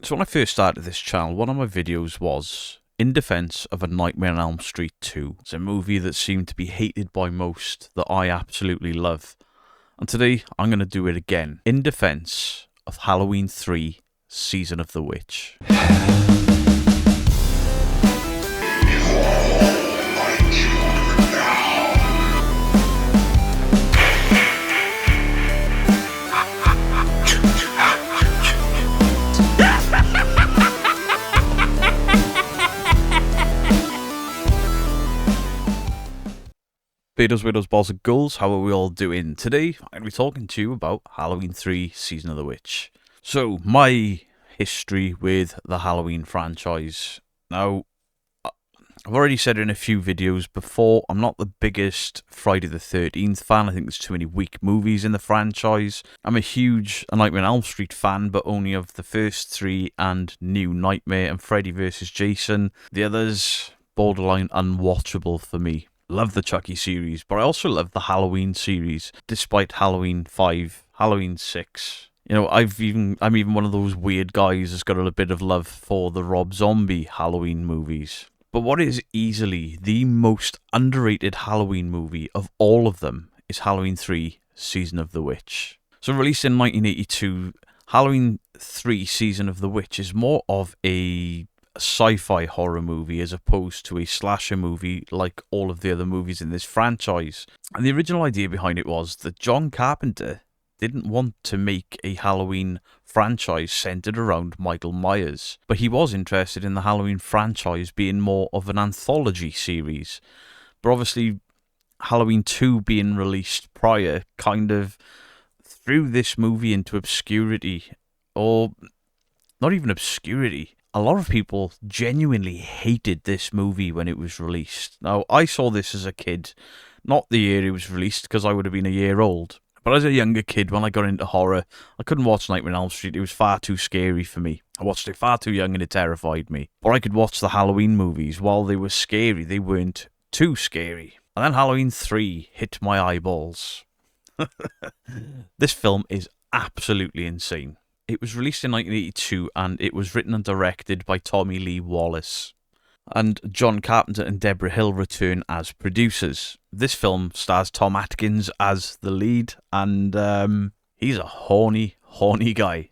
So when I first started this channel, one of my videos was in defense of A Nightmare on Elm Street 2. It's a movie that seemed to be hated by most, that I absolutely love. And today, I'm going to do it again, in defense of Halloween 3, Season of the Witch. Beatles, widows, balls and ghouls, how are we all doing? Today, I'm going to be talking to you about Halloween 3, Season of the Witch. So, my history with the Halloween franchise. Now, I've already said in a few videos before, I'm not the biggest Friday the 13th fan. I think there's too many weak movies in the franchise. I'm a huge A Nightmare on Elm Street fan, but only of the first three and New Nightmare and Freddy vs. Jason. The others, borderline unwatchable for me. Love the Chucky series, but I also love the Halloween series, despite Halloween 5, Halloween 6. You know, I'm even one of those weird guys that's got a bit of love for the Rob Zombie Halloween movies. But what is easily the most underrated Halloween movie of all of them is Halloween 3, Season of the Witch. So released in 1982, Halloween 3, Season of the Witch is more of a sci-fi horror movie as opposed to a slasher movie like all of the other movies in this franchise. And the original idea behind it was that John Carpenter didn't want to make a Halloween franchise centered around Michael Myers, but he was interested in the Halloween franchise being more of an anthology series. But obviously, Halloween 2 being released prior kind of threw this movie into obscurity, or not even obscurity. A lot of people genuinely hated this movie when it was released. Now, I saw this as a kid, not the year it was released, because I would have been a year old. But as a younger kid, when I got into horror, I couldn't watch Nightmare on Elm Street. It was far too scary for me. I watched it far too young and it terrified me. Or I could watch the Halloween movies. While they were scary, they weren't too scary. And then Halloween 3 hit my eyeballs. This film is absolutely insane. It was released in 1982 and it was written and directed by Tommy Lee Wallace. And John Carpenter and Deborah Hill return as producers. This film stars Tom Atkins as the lead, and he's a horny guy.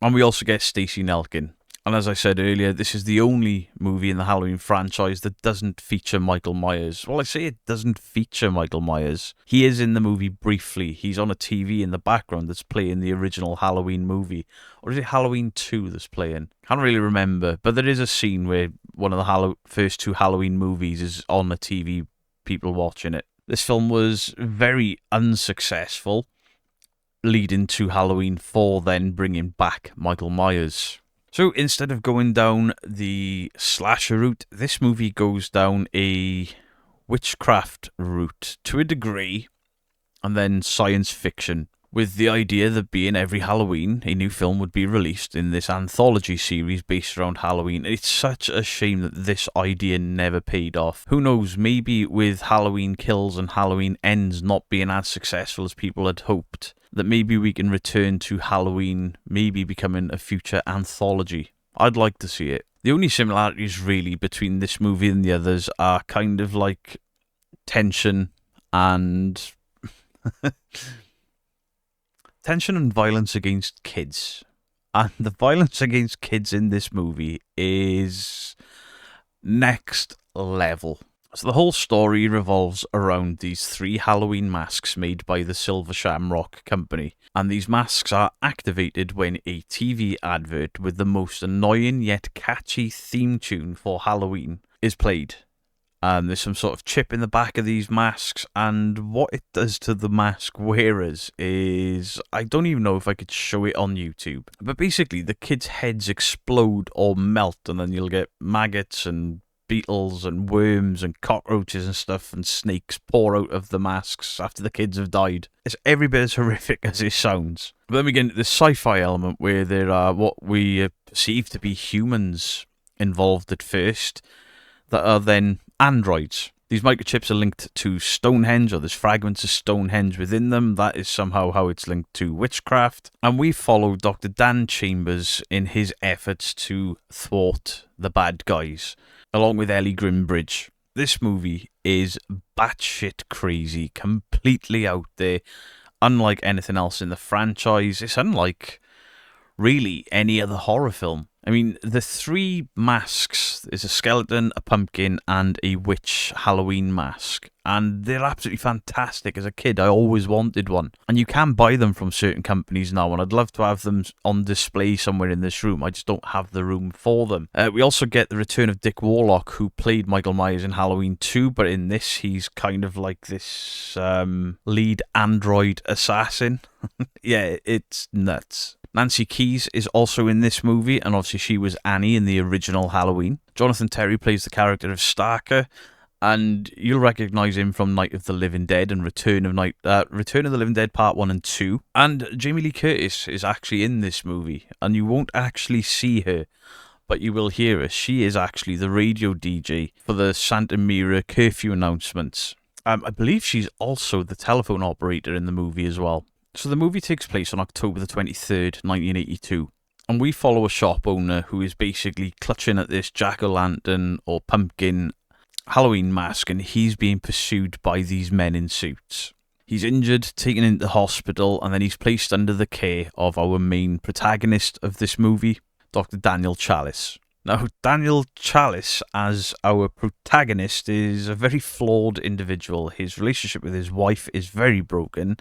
And we also get Stacey Nelkin. And as I said earlier, this is the only movie in the Halloween franchise that doesn't feature Michael Myers. Well, I say it doesn't feature Michael Myers. He is in the movie briefly. He's on a TV in the background that's playing the original Halloween movie. Or is it Halloween 2 that's playing? Can't really remember. But there is a scene where one of the first two Halloween movies is on the TV, people watching it. This film was very unsuccessful, leading to Halloween 4 then bringing back Michael Myers. So instead of going down the slasher route, this movie goes down a witchcraft route to a degree, and then science fiction, with the idea that being every Halloween, a new film would be released in this anthology series based around Halloween. It's such a shame that this idea never paid off. Who knows, maybe with Halloween Kills and Halloween Ends not being as successful as people had hoped, that maybe we can return to Halloween, maybe becoming a future anthology. I'd like to see it. The only similarities really between this movie and the others are kind of like tension and tension and violence against kids. And the violence against kids in this movie is next level. So the whole story revolves around these 3 Halloween masks made by the Silver Shamrock Company. And these masks are activated when a TV advert with the most annoying yet catchy theme tune for Halloween is played. There's some sort of chip in the back of these masks, and what it does to the mask wearers is, I don't even know if I could show it on YouTube. But basically, the kids' heads explode or melt, and then you'll get maggots and beetles and worms and cockroaches and stuff and snakes pour out of the masks after the kids have died. It's every bit as horrific as it sounds. But then we get into the sci-fi element where there are what we perceive to be humans involved at first that are then androids. These microchips are linked to Stonehenge, or there's fragments of Stonehenge within them. That is somehow how it's linked to witchcraft. And we follow Dr. Dan Chambers in his efforts to thwart the bad guys, along with Ellie Grimbridge. This movie is batshit crazy, completely out there, unlike anything else in the franchise. It's unlike really any other horror film. I mean, the three masks is a skeleton, a pumpkin, and a witch Halloween mask. And they're absolutely fantastic. As a kid, I always wanted one. And you can buy them from certain companies now, and I'd love to have them on display somewhere in this room. I just don't have the room for them. We also get the return of Dick Warlock, who played Michael Myers in Halloween 2, but in this, he's kind of like this lead android assassin. Yeah, it's nuts. Nancy Keys is also in this movie, and obviously she was Annie in the original Halloween. Jonathan Terry plays the character of Starker, and you'll recognise him from Night of the Living Dead and Return of the Living Dead Part 1 and 2. And Jamie Lee Curtis is actually in this movie, and you won't actually see her, but you will hear her. She is actually the radio DJ for the Santa Mira curfew announcements. I believe she's also the telephone operator in the movie as well. So the movie takes place on October the 23rd, 1982, and we follow a shop owner who is basically clutching at this jack-o'-lantern or pumpkin Halloween mask, and he's being pursued by these men in suits. He's injured, taken into hospital, and then he's placed under the care of our main protagonist of this movie, Dr. Daniel Chalice. Now, Daniel Chalice, as our protagonist, is a very flawed individual. His relationship with his wife is very broken.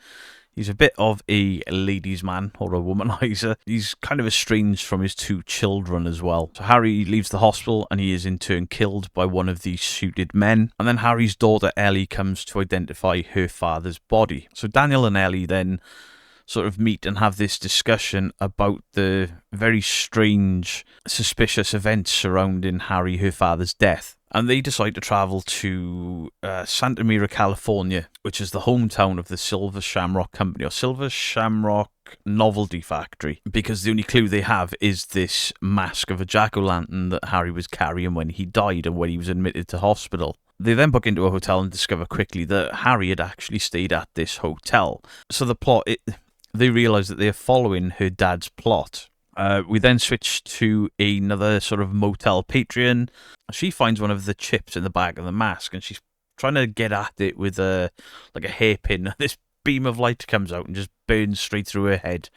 He's a bit of a ladies' man, or a womanizer. He's kind of estranged from his two children as well. So Harry leaves the hospital, and he is in turn killed by one of these suited men. And then Harry's daughter Ellie comes to identify her father's body. So Daniel and Ellie then sort of meet and have this discussion about the very strange, suspicious events surrounding Harry, her father's death. And they decide to travel to Santa Mira, California, which is the hometown of the Silver Shamrock Company, or Silver Shamrock Novelty Factory, because the only clue they have is this mask of a jack-o'-lantern that Harry was carrying when he died and when he was admitted to hospital. They then book into a hotel and discover quickly that Harry had actually stayed at this hotel. So the plot, they realise that they are following her dad's plot. We then switch to another sort of motel patron. She finds one of the chips in the back of the mask, and she's trying to get at it with a hairpin. This beam of light comes out and just burns straight through her head.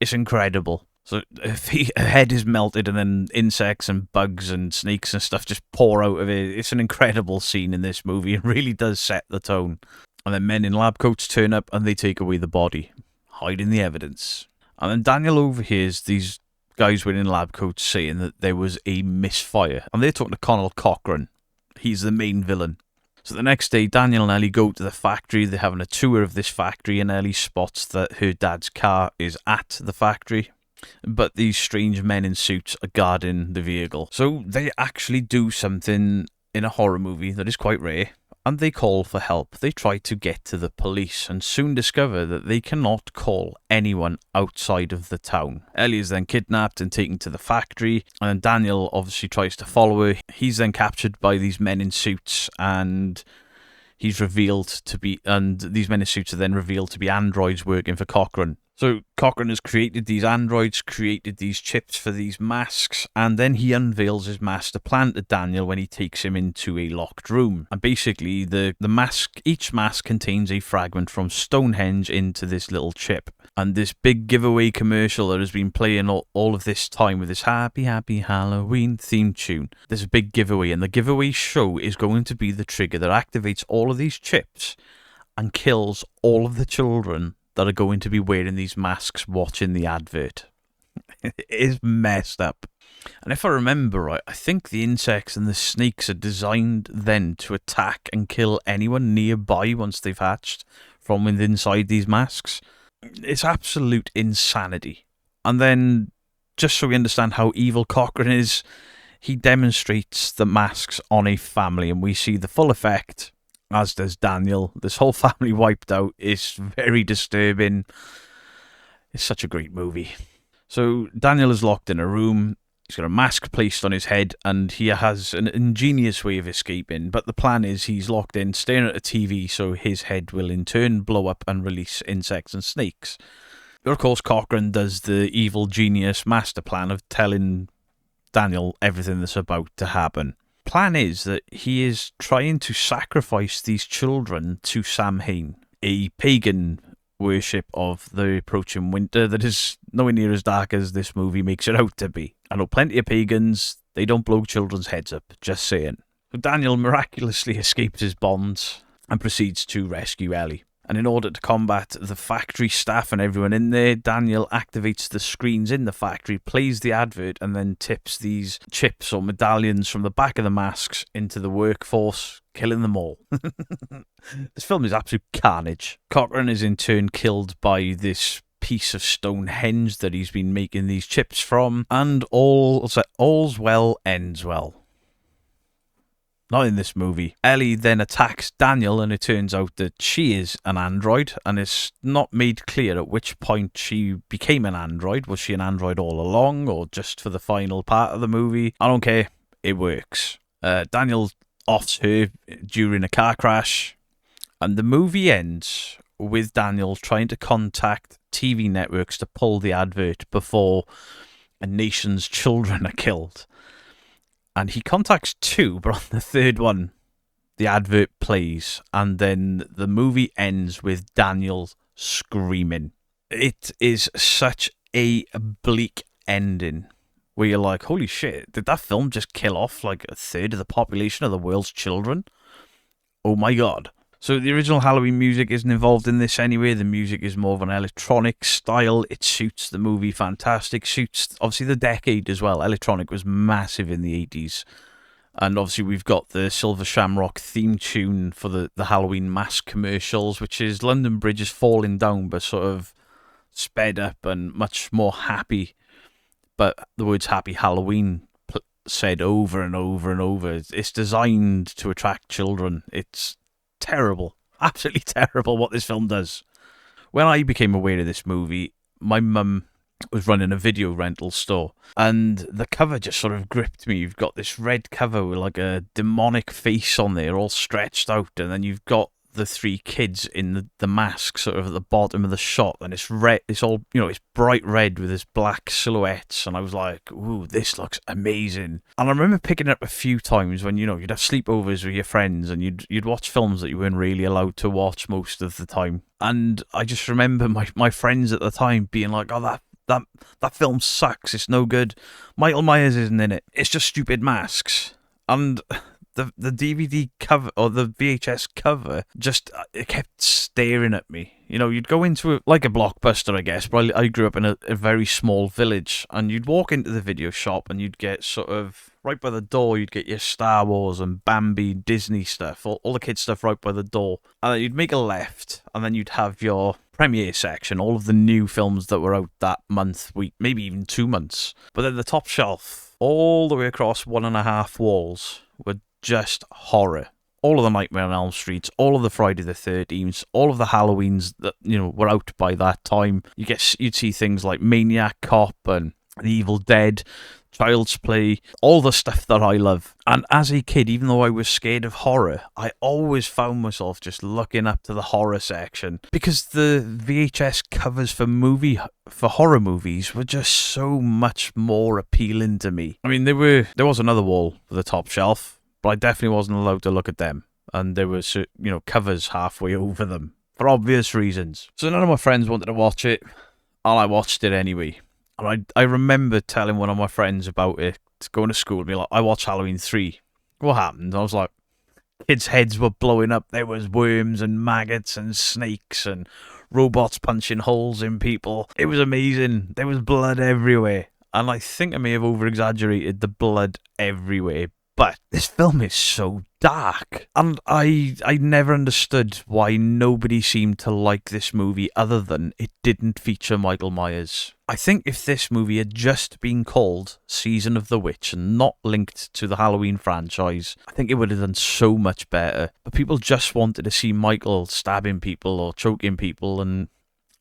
It's incredible. So her head is melted, and then insects and bugs and snakes and stuff just pour out of it. It's an incredible scene in this movie. It really does set the tone. And then men in lab coats turn up and they take away the body, hiding the evidence. And then Daniel overhears these guys wearing lab coats saying that there was a misfire, and they're talking to Connell Cochran. He's the main villain. So the next day, Daniel and Ellie go to the factory. They're having a tour of this factory, and Ellie spots that her dad's car is at the factory, but these strange men in suits are guarding the vehicle. So they actually do something in a horror movie that is quite rare, and they call for help. They try to get to the police and soon discover that they cannot call anyone outside of the town. Ellie is then kidnapped and taken to the factory, and then Daniel obviously tries to follow her. He's then captured by these men in suits, and these men in suits are then revealed to be androids working for Cochran. So Cochran has created these androids, created these chips for these masks, and then he unveils his master plan to Daniel when he takes him into a locked room. And basically, each mask contains a fragment from Stonehenge into this little chip. And this big giveaway commercial that has been playing all of this time with this Happy Happy Halloween theme tune. There's a big giveaway, and the giveaway show is going to be the trigger that activates all of these chips and kills all of the children that are going to be wearing these masks watching the advert. It is messed up. And if I remember right, I think the insects and the snakes are designed then to attack and kill anyone nearby once they've hatched from within inside these masks. It's absolute insanity. And then, just so we understand how evil Cochran is, he demonstrates the masks on a family, and we see the full effect, as does Daniel. This whole family wiped out. Is very disturbing. It's such a great movie. So Daniel is locked in a room. He's got a mask placed on his head, and he has an ingenious way of escaping. But the plan is he's locked in, staring at a TV, so his head will in turn blow up and release insects and snakes. But of course, Cochrane does the evil genius master plan of telling Daniel everything that's about to happen. Plan is that he is trying to sacrifice these children to Samhain, a pagan worship of the approaching winter that is nowhere near as dark as this movie makes it out to be. I know plenty of pagans, they don't blow children's heads up, just saying. So Daniel miraculously escapes his bonds and proceeds to rescue Ellie. And in order to combat the factory staff and everyone in there, Daniel activates the screens in the factory, plays the advert, and then tips these chips or medallions from the back of the masks into the workforce, killing them all. This film is absolute carnage. Cochrane is in turn killed by this piece of Stonehenge that he's been making these chips from, and all's well ends well. Not in this movie. Ellie then attacks Daniel, and it turns out that she is an android, and it's not made clear at which point she became an android. Was she an android all along, or just for the final part of the movie? I don't care. It works. Daniel offs her during a car crash, and the movie ends with Daniel trying to contact TV networks to pull the advert before a nation's children are killed. And he contacts two, but on the third one, the advert plays, and then the movie ends with Daniel screaming. It is such a bleak ending, where you're like, holy shit, did that film just kill off like a third of the population of the world's children? Oh my god. So the original Halloween music isn't involved in this anyway. The music is more of an electronic style. It suits the movie fantastic. Suits, obviously, the decade as well. Electronic was massive in the 80s. And obviously we've got the Silver Shamrock theme tune for the Halloween mask commercials, which is London Bridge is falling down, but sort of sped up and much more happy. But the words Happy Halloween said over and over and over. It's designed to attract children. It's terrible, absolutely terrible what this film does. When I became aware of this movie, my mum was running a video rental store, and the cover just sort of gripped me. You've got this red cover with like a demonic face on there, all stretched out, and then you've got the three kids in the mask sort of at the bottom of the shot, and it's red, it's all, it's bright red with this black silhouettes, and I was like, ooh, this looks amazing. And I remember picking it up a few times when, you'd have sleepovers with your friends, and you'd watch films that you weren't really allowed to watch most of the time. And I just remember my friends at the time being like, oh, that film sucks, it's no good, Michael Myers isn't in it, it's just stupid masks. And the DVD cover, or the VHS cover, just, it kept staring at me. You'd go into it like a Blockbuster, I guess, but I grew up in a very small village, and you'd walk into the video shop and you'd get sort of, right by the door, you'd get your Star Wars and Bambi, Disney stuff, all the kids stuff right by the door. And then you'd make a left, and then you'd have your premiere section, all of the new films that were out that month, week, maybe even 2 months. But then the top shelf, all the way across 1.5 walls, were just horror. All of the Nightmare on Elm Streets, all of the Friday the 13th, all of the Halloweens that were out by that time. You'd see things like Maniac Cop and The Evil Dead, Child's Play, all the stuff that I love. And as a kid, even though I was scared of horror, I always found myself just looking up to the horror section, because the VHS covers for horror movies were just so much more appealing to me. I mean, there was another wall for the top shelf, but I definitely wasn't allowed to look at them. And there was, covers halfway over them, for obvious reasons. So none of my friends wanted to watch it, and I watched it anyway. And I remember telling one of my friends about it, going to school, and be like, I watched Halloween 3. What happened? And I was like, kids' heads were blowing up. There was worms and maggots and snakes and robots punching holes in people. It was amazing. There was blood everywhere. And I think I may have over-exaggerated the blood everywhere. But this film is so dark. And I never understood why nobody seemed to like this movie other than it didn't feature Michael Myers. I think if this movie had just been called Season of the Witch and not linked to the Halloween franchise, I think it would have done so much better. But people just wanted to see Michael stabbing people or choking people, and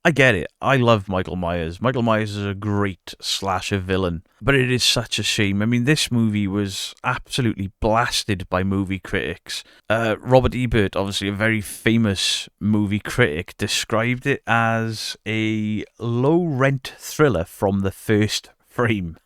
I get it. I love Michael Myers. Michael Myers is a great slasher villain, but it is such a shame. I mean, this movie was absolutely blasted by movie critics. Robert Ebert, obviously a very famous movie critic, described it as a low-rent thriller from the first frame.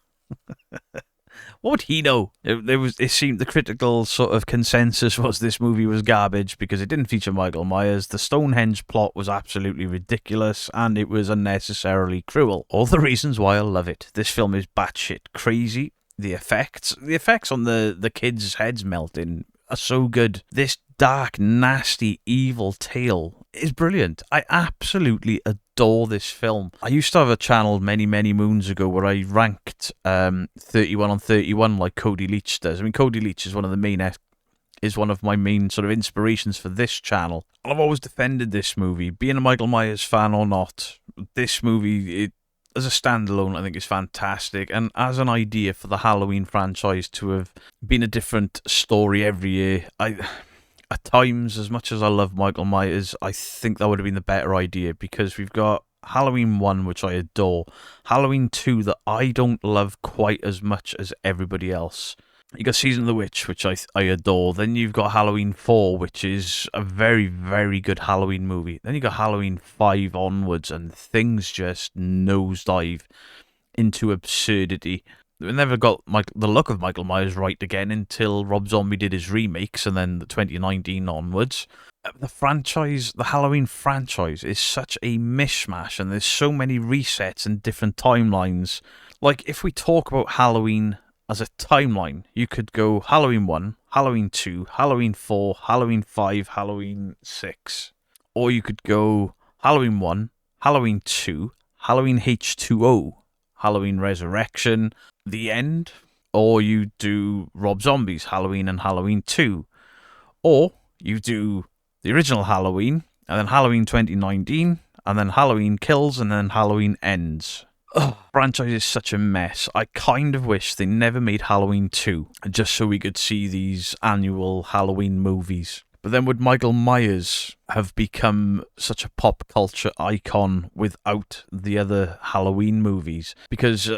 What would he know? It seemed the critical sort of consensus was this movie was garbage because it didn't feature Michael Myers. The Stonehenge plot was absolutely ridiculous and it was unnecessarily cruel. All the reasons why I love it. This film is batshit crazy. The effects on the kids' heads melting are so good. This dark, nasty, evil tale is brilliant. I absolutely adore this film. I used to have a channel many, many moons ago where I ranked 31 on 31 like Cody Leach does. I mean, Cody Leach is one of my main sort of inspirations for this channel. I've always defended this movie. Being a Michael Myers fan or not, this movie, as a standalone, I think is fantastic. And as an idea for the Halloween franchise to have been a different story every year, at times, as much as I love Michael Myers, I think that would have been the better idea because we've got Halloween 1, which I adore, Halloween 2 that I don't love quite as much as everybody else. You got Season of the Witch, which I adore. Then you've got Halloween 4, which is a very, very good Halloween movie. Then you got Halloween 5 onwards, and things just nosedive into absurdity. We never got the look of Michael Myers right again until Rob Zombie did his remakes, and then the 2019 onwards. The Halloween franchise is such a mishmash, and there's so many resets and different timelines. Like, if we talk about Halloween as a timeline, you could go Halloween 1, Halloween 2, Halloween 4, Halloween 5, Halloween 6. Or you could go Halloween 1, Halloween 2, Halloween H2O, Halloween Resurrection, The End, or you do Rob Zombie's Halloween and Halloween 2, or you do the original Halloween, and then Halloween 2019, and then Halloween Kills, and then Halloween Ends. Ugh, franchise is such a mess. I kind of wish they never made Halloween 2, just so we could see these annual Halloween movies. But then would Michael Myers have become such a pop culture icon without the other Halloween movies? Because,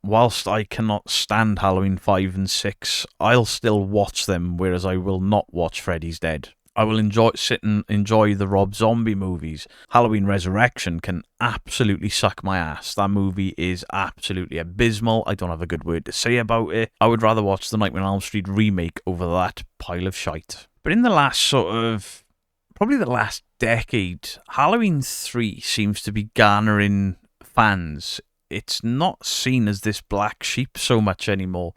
whilst I cannot stand Halloween 5 and 6, I'll still watch them, whereas I will not watch Freddy's Dead. I will enjoy the Rob Zombie movies. Halloween Resurrection can absolutely suck my ass. That movie is absolutely abysmal. I don't have a good word to say about it. I would rather watch the Nightmare on Elm Street remake over that pile of shite. But in the last probably the last decade, Halloween 3 seems to be garnering fans. It's not seen as this black sheep so much anymore,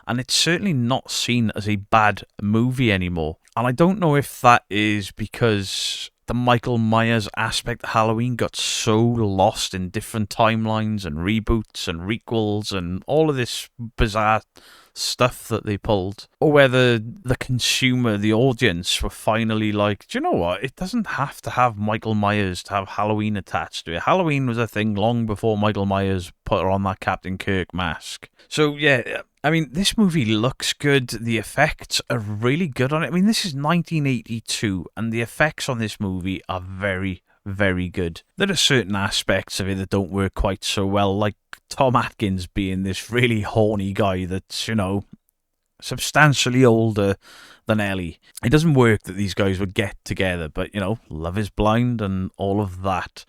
and it's certainly not seen as a bad movie anymore. And I don't know if that is because the Michael Myers aspect of Halloween got so lost in different timelines and reboots and requels and all of this bizarre stuff that they pulled, or whether the consumer, the audience, were finally like, do you know what, it doesn't have to have Michael Myers to have Halloween attached to it. Halloween was a thing long before Michael Myers put on that Captain Kirk mask. So yeah, I mean, this movie looks good, the effects are really good on it. I mean, this is 1982 and the effects on this movie are very, very good. There are certain aspects of it that don't work quite so well, like Tom Atkins being this really horny guy that's, substantially older than Ellie. It doesn't work that these guys would get together, but, Love is Blind and all of that.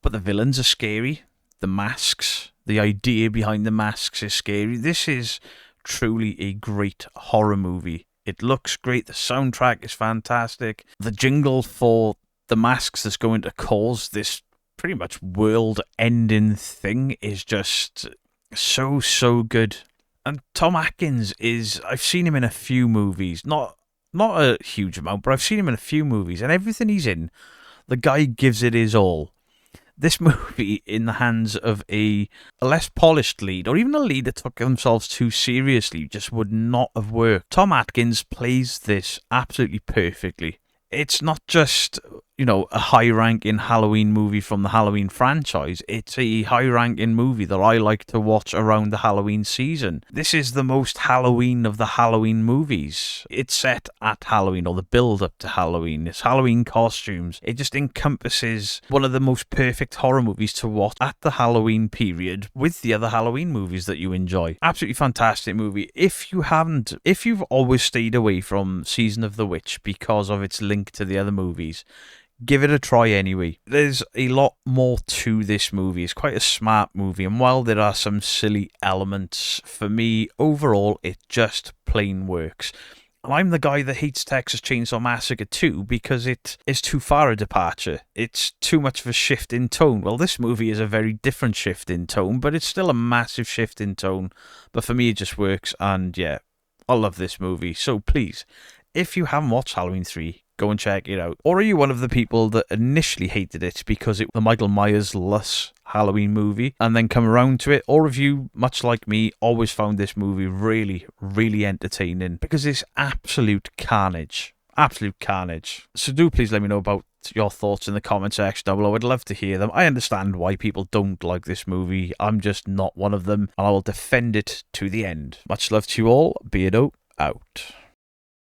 But the villains are scary. The masks, the idea behind the masks is scary. This is truly a great horror movie. It looks great. The soundtrack is fantastic. The jingle for the masks that's going to cause this pretty much world-ending thing is just so good. And Tom Atkins I've seen him in a few movies, not a huge amount, but I've seen him in a few movies, and everything he's in, the guy gives it his all. This movie, in the hands of a less polished lead, or even a lead that took themselves too seriously, just would not have worked. Tom Atkins plays this absolutely perfectly. It's not just, a high-ranking Halloween movie from the Halloween franchise. It's a high-ranking movie that I like to watch around the Halloween season. This is the most Halloween of the Halloween movies. It's set at Halloween, or the build-up to Halloween. It's Halloween costumes. It just encompasses one of the most perfect horror movies to watch at the Halloween period with the other Halloween movies that you enjoy. Absolutely fantastic movie. If you've always stayed away from Season of the Witch because of its link to the other movies, give it a try anyway. There's a lot more to this movie. It's quite a smart movie, and while there are some silly elements, for me, overall, it just plain works. And I'm the guy that hates Texas Chainsaw Massacre 2 because it is too far a departure. It's too much of a shift in tone. Well, this movie is a very different shift in tone, but it's still a massive shift in tone. But for me, it just works, and yeah, I love this movie. So please, if you haven't watched Halloween 3, go and check it out. Or are you one of the people that initially hated it because it was the Michael Myers-less Halloween movie and then come around to it? Or have you, much like me, always found this movie really, really entertaining because it's absolute carnage. Absolute carnage. So do please let me know about your thoughts in the comment section down below. I'd love to hear them. I understand why people don't like this movie. I'm just not one of them, and I will defend it to the end. Much love to you all. Beardo out.